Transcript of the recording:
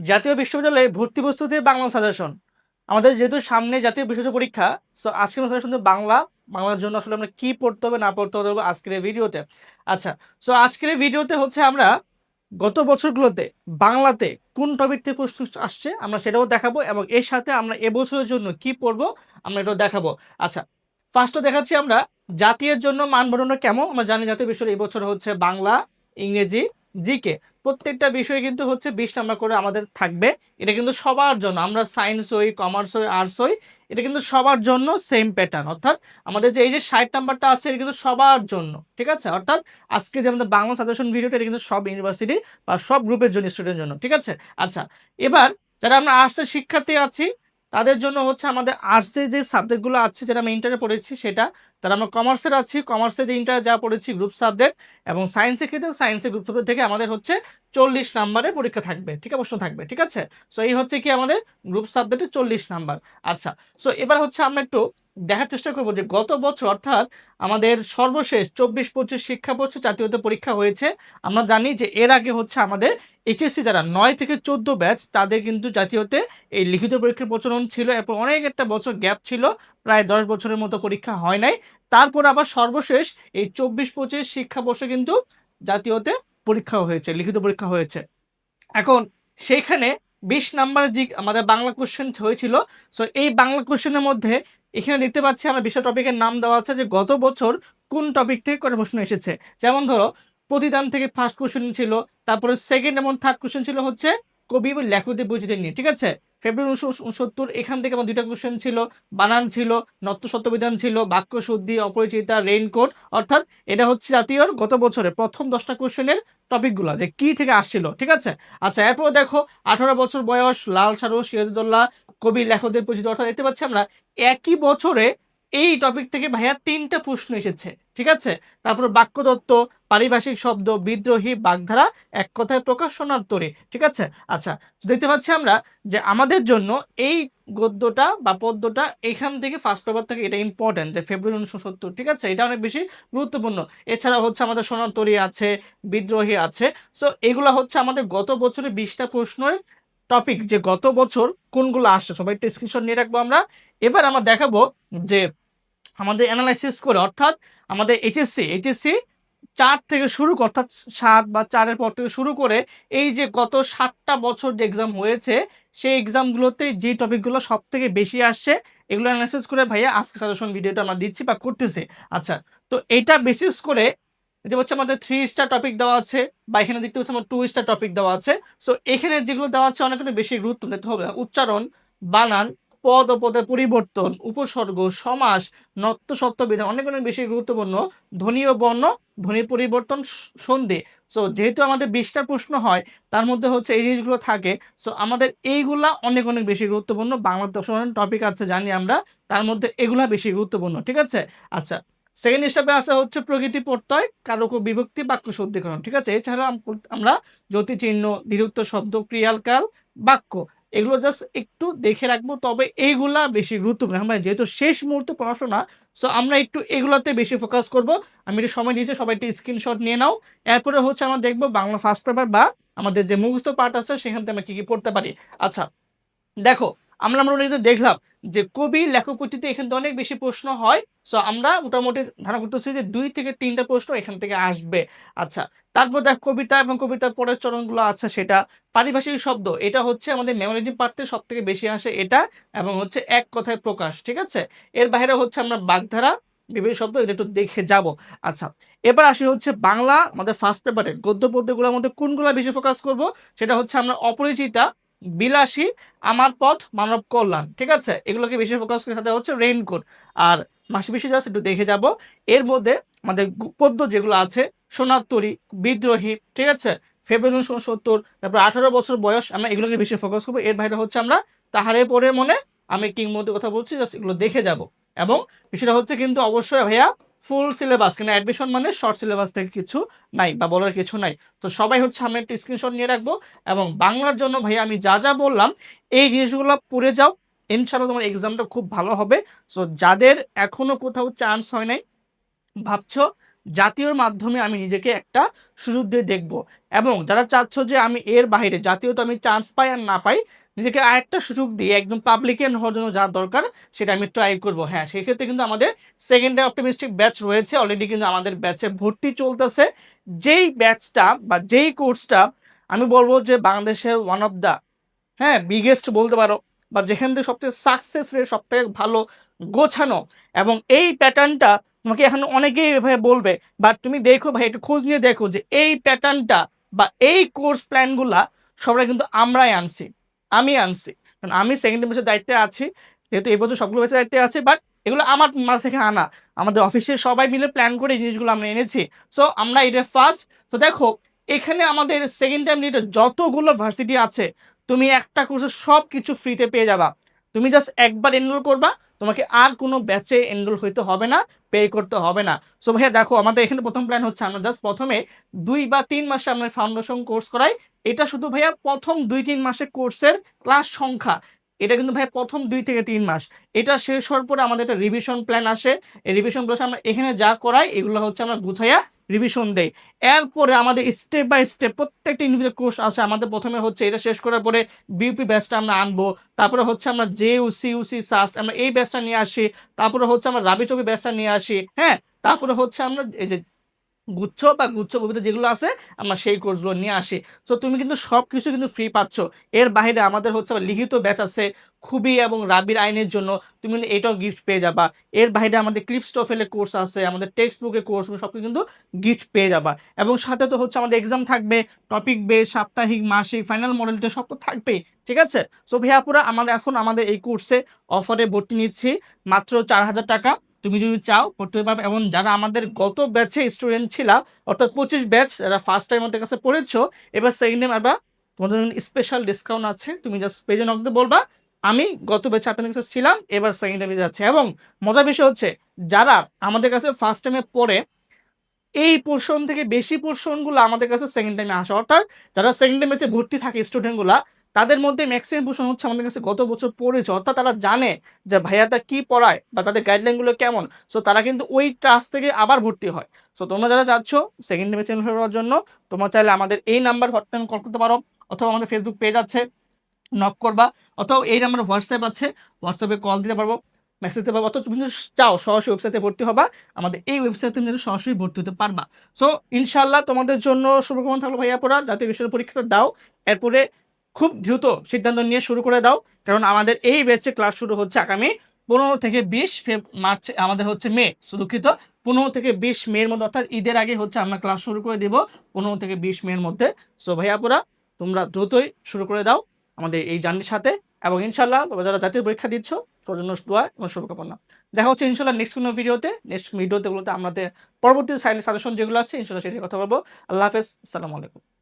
জাতীয় বিশ্ববিদ্যালয়ে ভর্তি প্রস্তুতি বাংলা সাজেশন। আমাদের যেহেতু সামনে জাতীয় বিশ্ববিদ্যালয় পরীক্ষা, সো আজকের সাজেশন বাংলার জন্য আসলে আমরা কি পড়তে হবে না পড়তে হবে আজকের এই ভিডিওতে। আচ্ছা, সো আজকের এই ভিডিওতে হচ্ছে আমরা গত বছরগুলোতে বাংলাতে কোন টপিক থেকে প্রশ্ন আসছে আমরা সেটাও দেখাবো, এবং এর সাথে আমরা এবছরের জন্য কি পড়বো আমরা এটাও দেখাবো। আচ্ছা, ফার্স্টে দেখাচ্ছি আমরা জাতীয়ের জন্য মান বর্ণনা কেমন। আমরা জানি জাতীয় বিশ্ববিদ্যালয় এই বছর হচ্ছে বাংলা, ইংরেজি, জিকে প্রত্যেকটা বিষয় কিন্তু হচ্ছে 20 নাম্বার করে আমাদের থাকবে। এটা কিন্তু সবার জন্য, আমরা সায়েন্স হই, কমার্স হই, আর্টস হই, এটা কিন্তু সবার জন্য সেম প্যাটার্ন। অর্থাৎ আমাদের যে এই যে 60 নাম্বারটা আছে এটা কিন্তু সবার জন্য, ঠিক আছে। অর্থাৎ আজকে যে আমাদের বাংলা সাজেশন ভিডিওটা এটা কিন্তু সব ইউনিভার্সিটি বা সব গ্রুপের জন্য, স্টুডেন্টের জন্য, ঠিক আছে। আচ্ছা, এবার যারা আমরা আর্টসের শিক্ষার্থী আছি তাদের জন্য হচ্ছে আমাদের আর্টসের যে সাবজেক্টগুলো আছে যেটা আমরা ইন্টারে পড়েছি সেটা, তারা আমরা কমার্সের আছি কমার্সের যে ইন্টারে যা পড়েছি গ্রুপ সাবজেক্ট, এবং সায়েন্সের ক্ষেত্রে সায়েন্সের গ্রুপ সাবজেক্ট থেকে আমাদের হচ্ছে 40 নাম্বারের পরীক্ষা থাকবে, ঠিক আছে, প্রশ্ন থাকবে, ঠিক আছে। সো এই হচ্ছে কি আমাদের গ্রুপ সাবজেক্টে 40 নাম্বার। আচ্ছা, সো এবার হচ্ছে আমরা একটু দেখার চেষ্টা করবো যে গত বছর অর্থাৎ আমাদের সর্বশেষ 24-25 শিক্ষাবর্ষ জাতীয়তে পরীক্ষা হয়েছে। আমরা জানি যে এর আগে হচ্ছে আমাদের এইচএসসি যারা 9 থেকে 14 ব্যাচ তাদের কিন্তু জাতীয়তে এই লিখিত পরীক্ষার প্রচলন ছিল, এরপর অনেক একটা বছর গ্যাপ ছিল, প্রায় 10 বছরের মতো পরীক্ষা হয় নাই। তারপর আবার সর্বশেষ এই 24-25 শিক্ষাবর্ষে কিন্তু জাতীয়তে পরীক্ষা হয়েছে, লিখিত পরীক্ষা হয়েছে। এখন সেইখানে 20 নাম্বারের যে আমাদের বাংলা কোশ্চেন হয়েছিল, সো এই বাংলা কোশ্চেনের মধ্যে এখানে দেখতে পাচ্ছি আমরা 20টা টপিকের নাম দেওয়া আছে যে গত বছর কোন টপিক থেকে কোন প্রশ্ন এসেছে। যেমন ধরো প্রতিদান থেকে ফার্স্ট কোশ্চেন ছিল, তারপরে সেকেন্ড এবং থার্ড কোশ্চেন ছিল হচ্ছে কবি এবং লেখকদের পরিচিতি নিয়ে, ঠিক আছে। ফেব্রুয়ারি 1969 এখান থেকে আমার 2টা কোশ্চেন ছিল, বানান ছিল, নত্য সত্যবিধান ছিল, বাক্য শুদ্ধি, অপরিচিতা, রেইনকোট। অর্থাৎ এটা হচ্ছে জাতীয়র গত বছরে প্রথম 10টা কোশ্চেনের টপিকগুলো যে কি থেকে আসছিল, ঠিক আছে। আচ্ছা, এরপর দেখো 18 বছর বয়স, লাল সারু, সিরাজউদ্দৌলা, কবি লেখকদের পরিচিতি। অর্থাৎ দেখতে পাচ্ছি আমরা একই বছরে এই টপিক থেকে ভাইয়া 3টা প্রশ্ন এসেছে, ঠিক আছে। তারপর বাক্যতত্ত্ব, পারিভাষিক শব্দ, বিদ্রোহী, বাগধারা, এক কথায় প্রকাশ, শোনার্তরী, ঠিক আছে। আচ্ছা, দেখতে পাচ্ছি আমরা যে আমাদের জন্য এই গদ্যটা বা পদ্যটা এখান থেকে ফার্স্ট পেপার থেকে এটা ইম্পর্টেন্ট যে ফেব্রুয়ারি 1970, ঠিক আছে, এটা অনেক বেশি গুরুত্বপূর্ণ। এছাড়া হচ্ছে আমাদের সোনারতরী আছে, বিদ্রোহী আছে। সো এগুলো হচ্ছে আমাদের গত বছরে 20টা প্রশ্নের টপিক, যে গত বছর কোনগুলো আসছে সবাই একটা স্ক্রিনশট নিয়ে রাখবো আমরা। এবার আমরা দেখাবো যে আমাদের অ্যানালাইসিস করে, অর্থাৎ আমাদের এইচএসসি 4 থেকে শুরু করে, অর্থাৎ 7 বা 4-এর পর থেকে শুরু করে এই যে গত 7টা বছর যে এক্সাম হয়েছে সেই এক্সামগুলোতে যে টপিকগুলো সব থেকে বেশি আসছে এগুলো অ্যানালাইসিস করে ভাইয়া আজকে সাজেশন ভিডিওটা আমরা দিচ্ছি বা করতেছি। আচ্ছা, তো এটা বেসিস করে যে হচ্ছে আমাদের 3 স্টার টপিক দেওয়া আছে, বা এখানে দেখতে পাচ্ছি আমার 2 স্টার টপিক দেওয়া আছে। সো এখানে যেগুলো দেওয়া আছে অনেক বেশি গুরুত্ব দিতে হবে। উচ্চারণ, বানান, পদ ও পদের পরিবর্তন, উপসর্গ, সমাস, নত্য সত্য বিধান অনেক বেশি গুরুত্বপূর্ণ। ধ্বনি ও বর্ণ, ধ্বনি পরিবর্তন, সন্ধি। সো যেহেতু আমাদের 20টা প্রশ্ন হয় তার মধ্যে হচ্ছে এই জিনিসগুলো থাকে, সো আমাদের এইগুলা অনেক বেশি গুরুত্বপূর্ণ। বাংলা 10 টপিক আছে জানি আমরা, তার মধ্যে এগুলা বেশি গুরুত্বপূর্ণ, ঠিক আছে। আচ্ছা, সেকেন্ড স্টেপে আছে হচ্ছে প্রকৃতি প্রত্যয়, কারক ও বিভক্তি, বাক্য শুদ্ধিকরণ, ঠিক আছে। এছাড়া আমরা জ্যোতি চিহ্ন, দ্বিরুক্ত শব্দ, ক্রিয়ালকাল, বাক্য এগুলো জাস্ট একটু দেখে রাখবো। তবে এইগুলা বেশি গুরুত্বপূর্ণ, আমরা যেহেতু শেষ মুহূর্তে পড়াশোনা, সো আমরা একটু এগুলাতে বেশি ফোকাস করব। আমি একটু সময় দিয়েছি, সবাই একটু স্ক্রিনশট নিয়ে নাও। এরপরে হচ্ছে আমরা দেখবো বাংলা ফার্স্ট পেপার বা আমাদের যে মুখস্থ পার্ট আছে সেখান থেকে আমরা কি কি পড়তে পারি। আচ্ছা, দেখো আমরা মোটামুটি দেখলাম যে কবি লেখক পদ্ধতিতে এখান থেকে অনেক বেশি প্রশ্ন হয়। সো আমরা মোটামুটি ধারণা করতেছি যে 2 থেকে 3টা প্রশ্ন এখান থেকে আসবে। আচ্ছা, তারপর দেখ কবিতা এবং কবিতার পরের চরণগুলো আছে সেটা। পারিভাষিক শব্দ, এটা হচ্ছে আমাদের মেমোরিজিম পার্ট থেকে সব থেকে বেশি আসে এটা, এবং হচ্ছে এক কথায় প্রকাশ, ঠিক আছে। এর বাইরে হচ্ছে আমরা বাগধারা, বিভিন্ন শব্দ এটা একটু দেখে যাব। আচ্ছা, এবার আসি হচ্ছে বাংলা আমাদের ফার্স্ট পেপারে গদ্য পদ্যগুলোর মধ্যে কোনগুলো বেশি ফোকাস করব। সেটা হচ্ছে আমরা অপরিচিতা, বিলাসী, আমার পথ, মানব কল্যাণ, ঠিক আছে, এগুলোকে বেশি ফোকাস করে। সাথে হচ্ছে রেইনকোট আর মাসি বেশি জাস্ট একটু দেখে যাব। এর মধ্যে আমাদের পদ্য যেগুলো আছে, সোনারতরী, বিদ্রোহী, ঠিক আছে, ফেব্রুয়ারি 1970, তারপর 18 বছর বয়স, আমরা এগুলোকে বেশি ফোকাস করবো। এর বাইরে হচ্ছে আমরা তাহারে পড়ে মনে, আমি কিংবদন্তি কথা বলছি, জাস্ট এগুলো দেখে যাব। এবং বিষয়টা হচ্ছে কিন্তু অবশ্যই ভাইয়া ফুল সিলেবাস, কিন্তু অ্যাডমিশন মানে শর্ট সিলেবাস থেকে কিছু নাই বা বলার কিছু নাই। তো সবাই হচ্ছে আমি একটা স্ক্রিনশট নিয়ে রাখবো। এবং বাংলার জন্য ভাই আমি যা যা বললাম এই জিনিসগুলো পড়ে যাও, ইনশাআল্লাহ তোমার এক্সামটা খুব ভালো হবে। সো যাদের এখনো কোথাও চান্স হয় নাই, ভাবছো জাতীয়র মাধ্যমে আমি নিজেকে একটা সুযোগ দিয়ে দেখব। এবং যারা চাচ্ছ যে আমি এর বাইরে জাতীয়তে আমি চান্স পাই আর না পাই, নিজেকে আরেকটা সুযোগ দিয়ে একদম পাবলিকেন হওয়ার জন্য যা দরকার সেটা আমি ট্রাই করব। হ্যাঁ, সেক্ষেত্রে কিন্তু আমাদের সেকেন্ড ডে অপটিমিস্টিক ব্যাচ রয়েছে অলরেডি, কিন্তু আমাদের ব্যাচে ভর্তি চলতেছে। যেই ব্যাচটা বা যেই কোর্সটা আমি বলবো যে বাংলাদেশের ওয়ান অফ দ্য, হ্যাঁ, বিগেস্ট বলতে পারো, বা যেখান থেকে সবথেকে সাকসেস রেট সবথেকে ভালো গোছানো। এবং এই প্যাটার্নটা তোমাকে এখন অনেকেই এভাবে বলবে, বাট তুমি দেখো ভাই, একটু খোঁজ নিয়ে দেখো যে এই প্যাটার্নটা বা এই কোর্স প্ল্যানগুলা সবটা কিন্তু আমরাই আনছি, আমি আনছি। কারণ আমি সেকেন্ড সেমিস্টার দায়িত্বে আছি, যেহেতু এই বছর সবগুলো ব্যাচের দায়িত্বে আছে, বাট এগুলো আমার মাথা থেকে আনা, আমাদের অফিসের সবাই মিলে প্ল্যান করে এই জিনিসগুলো আমরা এনেছি। সো আমরা এটা ফার্স্ট। তো দেখো, এখানে আমাদের সেকেন্ড টাইম নিয়ে যতগুলো ভার্সিটি আছে, তুমি একটা কোর্সে সব কিছু ফ্রিতে পেয়ে যাবা। তুমি জাস্ট একবার এনরোল করবা, তোমাকে আর কোনো ব্যাচে এনরোল হইতে হবে না, পে করতে হবে না। সো ভাইয়া দেখো, আমাদের এখানে প্রথম প্ল্যান হচ্ছে আমরা জাস্ট প্রথমে 2 বা 3 মাসে আমরা ফাউন্ডেশন কোর্স করাই। এটা শুধু ভাইয়া প্রথম 2-3 মাসের কোর্সের ক্লাস সংখ্যা। এটা কিন্তু ভাইয়া প্রথম 2 থেকে 3 মাস। এটা শেষ হওয়ার পরে আমাদের একটা রিভিশন প্ল্যান আসে। এই রিভিশন প্লাস আমরা এখানে যা করাই এগুলো হচ্ছে আমরা গুছাইয়া রিভিশন দেই। এরপরে আমাদের স্টেপ বাই স্টেপ প্রত্যেকটা ইন্ডিভিজুয়াল কোর্স আছে। আমাদের প্রথমে হচ্ছে এটা শেষ করার পরে বিউপি ব্যাচটা আমরা আনবো, তারপরে হচ্ছে আমরা জেইউসি, ইউসি, সাস্ট আমরা এই ব্যাচটা নিয়ে আসি, তারপরে হচ্ছে আমরা রাবি চবি ব্যাচটা নিয়ে আসি। হ্যাঁ, তারপরে হচ্ছে আমরা এই যে গুচ্ছ বা গুচ্ছ কবিতা যেগুলো আছে আমরা সেই কোর্সগুলো নিয়ে আসি। তো তুমি কিন্তু সব কিছু কিন্তু ফ্রি পাচ্ছ। এর বাইরে আমাদের হচ্ছে আবার লিখিত ব্যাচ আছে খুবই এবং রাবির আইনের জন্য, তুমি কিন্তু এটাও গিফট পেয়ে যাবা। এর বাইরে আমাদের ক্লিপস টফেলের কোর্স আছে, আমাদের টেক্সট বুকের কোর্স, সব কিছু কিন্তু গিফট পেয়ে যাবা। এবং সাথে তো হচ্ছে আমাদের এক্সাম থাকবে, টপিক বেস, সাপ্তাহিক, মাসিক, ফাইনাল মডেলটা সব তো থাকবেই। ঠিক আছে। সো ভাইয়াপুরা, আমরা এখন আমাদের এই কোর্সে অফারে ভর্তি নিচ্ছি মাত্র 4,000 টাকা। তুমি যদি চাও পড়তে পারবে। এবং যারা আমাদের গত ব্যাচে স্টুডেন্ট ছিল, অর্থাৎ 25 ব্যাচ, যারা ফার্স্ট টাইম আমাদের কাছে পড়েছো, এবার সেকেন্ড টাইম আবার তোমাদের জন্য স্পেশাল ডিসকাউন্ট আছে। তুমি জাস্ট পেজে নক দিয়ে বলবা আমি গত ব্যাচে আপনাদের কাছে ছিলাম, এবার সেকেন্ড টাইমে যাচ্ছে। এবং মজার বিষয় হচ্ছে, যারা আমাদের কাছে ফার্স্ট টাইমে পড়ে এই পোর্শন থেকে বেশি পোর্শনগুলো আমাদের কাছে সেকেন্ড টাইমে আসে, অর্থাৎ যারা সেকেন্ড টাইমে ভর্তি থাকে স্টুডেন্টগুলা, তাদের মধ্যে ম্যাক্সিমাম পোর্শন হচ্ছে আমাদের কাছে গত বছর পড়েছে, অর্থাৎ তারা জানে যে ভাইয়াটা কি পড়ায় বা তাদের গাইডলাইনগুলো কেমন। সো তারা কিন্তু ওই ক্লাস থেকে আবার ভর্তি হয়। সো তোমরা যারা চাচ্ছ সেকেন্ড টাইমে চেঞ্জ হওয়ার জন্য, তোমরা চাইলে আমাদের এই নাম্বার হোয়াটসঅ্যাপ কল করতে পারো, অথবা আমাদের ফেসবুক পেজ আছে, নক করবা, অথবা এই নাম্বার হোয়াটসঅ্যাপ আছে, হোয়াটসঅ্যাপে কল দিতে পারবো, মেসেজ দিতে পারবো, অথবা তুমি যদি চাও সরাসরি ওয়েবসাইটে ভর্তি হবা, আমাদের এই ওয়েবসাইটে তুমি সরাসরি ভর্তি হতে পারবা। সো ইনশাল্লাহ তোমাদের জন্য শুভকামনা থাকলো ভাইয়া পড়া, জাতীয় বিশ্ববিদ্যালয় পরীক্ষাটা দাও, এরপরে খুব দ্রুত সিদ্ধান্ত নিয়ে শুরু করে দাও। কারণ আমাদের এই ব্যাচে ক্লাস শুরু হচ্ছে আগামী 15 থেকে 20 মার্চ, আমাদের হচ্ছে মে, দুঃখিত, 15 থেকে 20 মের মধ্যে, অর্থাৎ ঈদের আগে হচ্ছে আমরা ক্লাস শুরু করে দিব 15 থেকে 20 মের মধ্যে। সো ভাইয়া পড়া, তোমরা দ্রুতই শুরু করে দাও আমাদের এই জার্নির সাথে। এবং ইনশাল্লাহ তোমরা যারা জাতীয় পরীক্ষা দিচ্ছ তোর জন্য দোয়া এবং শুভকামনা। দেখা হচ্ছে ইনশাল্লাহ নেক্সট কোনো ভিডিওতে। নেক্সট ভিডিওতে বলতে আমাদের পরবর্তী সাজেশন যেগুলো আছে ইনশাল্লাহ সেটা কথা বলবো। আল্লাহ হাফেজ, আসসালামু আলাইকুম।